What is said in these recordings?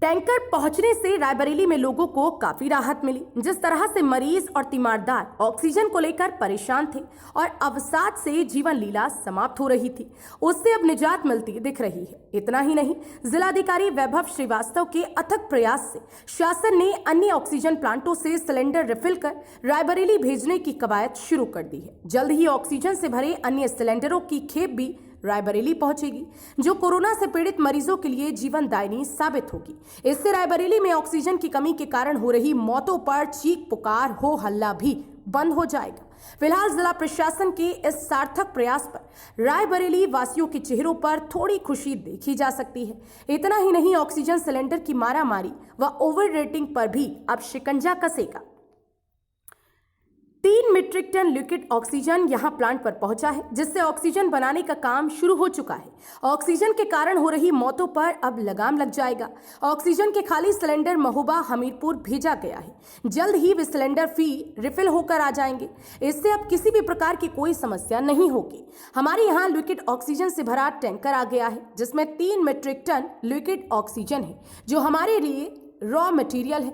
Tanker पहुंचने से रायबरेली में लोगों को काफी राहत मिली। जिस तरह से मरीज और तीमारदार ऑक्सीजन को लेकर परेशान थे और अवसाद से जीवन लीला समाप्त हो रही थी, उससे अब निजात मिलती दिख रही है। इतना ही नहीं, जिलाधिकारी वैभव श्रीवास्तव के अथक प्रयास से शासन ने अन्य ऑक्सीजन प्लांटों से सिलेंडर रिफिल कर रायबरेली भेजने की कवायद शुरू कर दी है। जल्द ही ऑक्सीजन से भरे अन्य सिलेंडरों की खेप भी रायबरेली पहुंचेगी, जो कोरोना से पीड़ित मरीजों के लिए जीवनदायिनी साबित होगी। इससे रायबरेली में ऑक्सीजन की कमी के कारण हो रही मौतों पर चीख पुकार हो हल्ला भी बंद हो जाएगा। फिलहाल जिला प्रशासन के इस सार्थक प्रयास पर रायबरेली वासियों के चेहरों पर थोड़ी खुशी देखी जा सकती है। इतना ही नहीं, ऑक्सीजन सिलेंडर की मारामारी व ओवर रेटिंग पर भी अब शिकंजा कसेगा। 3 मीट्रिक टन लिक्विड ऑक्सीजन यहां प्लांट पर पहुंचा है, जिससे ऑक्सीजन बनाने का काम शुरू हो चुका है। ऑक्सीजन के कारण हो रही मौतों पर अब लगाम लग जाएगा। ऑक्सीजन के खाली सिलेंडर महोबा हमीरपुर भेजा गया है। जल्द ही वे सिलेंडर फी रिफिल होकर आ जाएंगे। इससे अब किसी भी प्रकार की कोई समस्या नहीं होगी। हमारे यहाँ लिक्विड ऑक्सीजन से भरा टैंकर आ गया है, जिसमें 3 मीट्रिक टन लिक्विड ऑक्सीजन है, जो हमारे लिए रॉ मटेरियल है।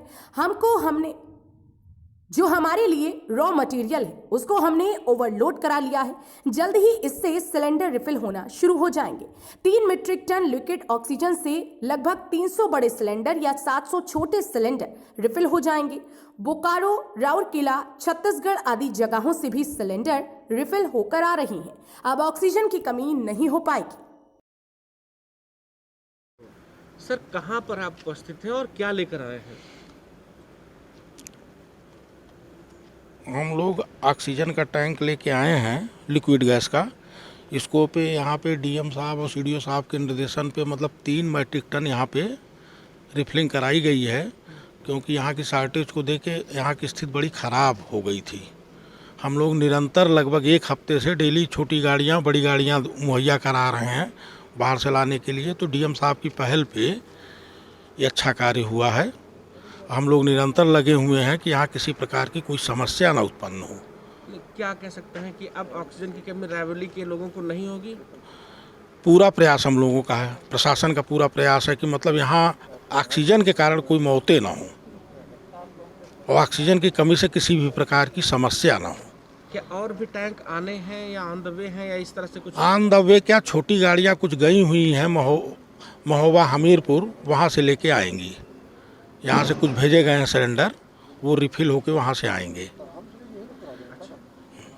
जो हमारे लिए रॉ मटेरियल है, उसको हमने ओवरलोड करा लिया है। जल्द ही इससे सिलेंडर रिफिल होना शुरू हो जाएंगे। 3 मीट्रिक टन लिक्विड ऑक्सीजन से लगभग 300 बड़े सिलेंडर या 700 छोटे सिलेंडर रिफिल हो जाएंगे। बोकारो, राउरकेला, छत्तीसगढ़ आदि जगहों से भी सिलेंडर रिफिल होकर आ रही हैं। अब ऑक्सीजन की कमी नहीं हो पाएगी। सर, कहां पर आप उपस्थित हैं और क्या लेकर आए हैं? हम लोग ऑक्सीजन का टैंक लेके आए हैं, लिक्विड गैस का। इसको पे यहाँ पे डीएम साहब और सीडीओ साहब के निर्देशन पे 3 मीट्रिक टन यहाँ पे रिफिलिंग कराई गई है, क्योंकि यहाँ की शॉर्टेज को देख के यहाँ की स्थिति बड़ी ख़राब हो गई थी। हम लोग निरंतर लगभग 1 हफ्ते से डेली छोटी गाड़ियाँ बड़ी गाड़ियाँ मुहैया करा रहे हैं बाहर से लाने के लिए। तो डीएम साहब की पहल पे ये अच्छा कार्य हुआ है। हम लोग निरंतर लगे हुए हैं कि यहाँ किसी प्रकार की कोई समस्या ना उत्पन्न हो। क्या कह सकते हैं कि अब ऑक्सीजन की कमी रायबरेली के लोगों को नहीं होगी? पूरा प्रयास हम लोगों का है, प्रशासन का पूरा प्रयास है कि यहाँ ऑक्सीजन के कारण कोई मौतें ना हो और ऑक्सीजन की कमी से किसी भी प्रकार की समस्या ना हो। क्या और भी टैंक आने हैं या ऑन द वे हैं या इस तरह से कुछ? ऑन द वे क्या, छोटी गाड़ियाँ कुछ गई हुई हैं महोबा हमीरपुर, वहाँ से लेके आएंगी। यहाँ से कुछ भेजे गए हैं सिलेंडर, वो रिफिल होके वहाँ से आएंगे।